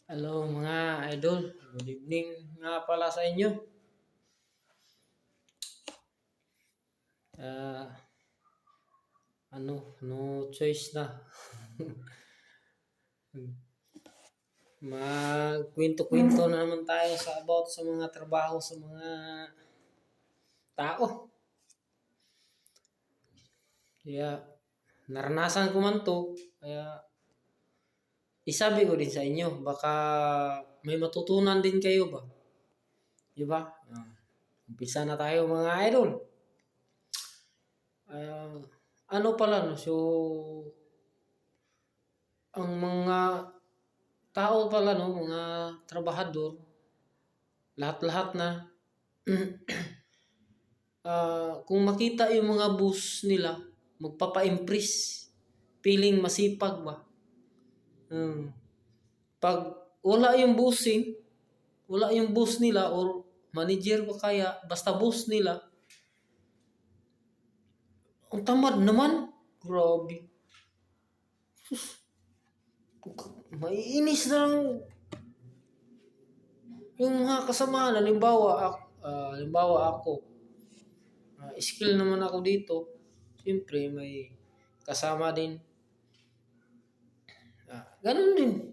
Hello mga idol, good evening nga pala sa inyo. Ah, no choice na. Magkwento-kwento na naman tayo sa mga trabaho sa mga tao. Kaya naranasan ko man to, kaya isabi ko din sa inyo, baka may matutunan din kayo ba? Di ba? Umpisa na tayo mga idol. Ah, ano pala no, so ang mga tao pala no, mga trabahador, lahat-lahat na kung makita yung mga boss nila, magpapa-impress, feeling masipag ba? Hmm. Pag wala yung boss nila or manager ba kaya, basta boss nila, ang tamad naman. Grabe. Maiinis na lang yung mga kasama. Halimbawa ako, skill naman ako dito. Siyempre, may kasama din. Ganun din.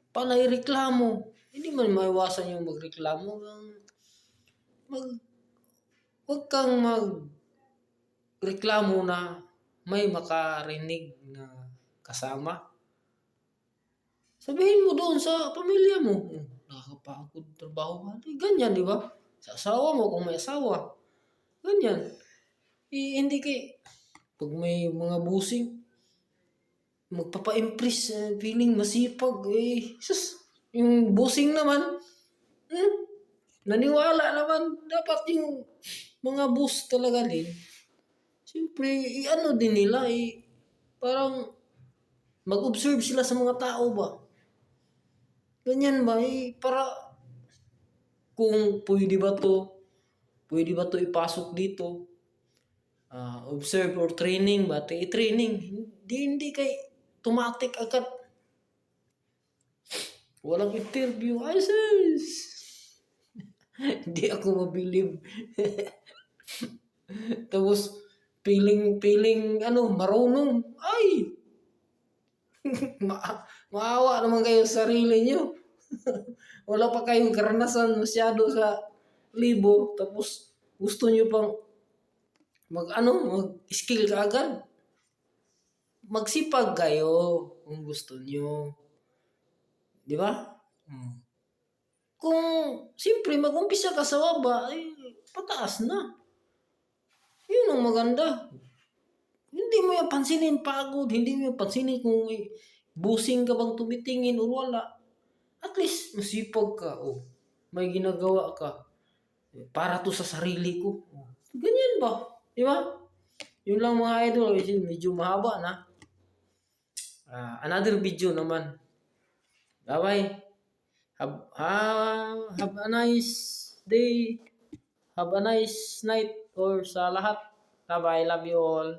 Panay reklamo. Hindi man maiwasan yung magreklamo. Mag, Huwag kang magreklamo na may makarinig na kasama. Sabihin mo doon sa pamilya mo, nakakapagod trabaho ka. Ganyan, di ba? Sa asawa mo, kung may asawa. Ganyan. Hindi pag may mga busing, magpapa-impress, feeling masipag, yung busing naman, naniwala naman, dapat yung mga boss talaga din, siyempre, ano din nila, parang mag-observe sila sa mga tao ba? Ganyan ba? Para kung pwede ba to ipasok dito? Observe or training ba? I-training. Hindi kay automatic agad. Walang interview. Ay, sis! Hindi ako mabilib. Tapos, marunong. Ay! Maawa naman kayo sa sarili nyo. Wala pa kayong karanasan masyado sa libo. Tapos, gusto nyo pang mag-skill ka agad. Magsipag kayo kung gusto nyo. Di ba? Kung siyempre mag-umpisa ka sa baba, pataas na. Yun ang maganda. Hindi mo yung pansinin pagod, hindi mo yung pansinin kung may busing ka bang tumitingin o wala. At least masipag ka o may ginagawa ka. Para to sa sarili ko. Ganyan ba? Di ba? Yun lang mga idol, medyo mahaba na. Another video naman. Bye-bye. Have a nice day. Have a nice night or sa lahat. Bye-bye. Love you all.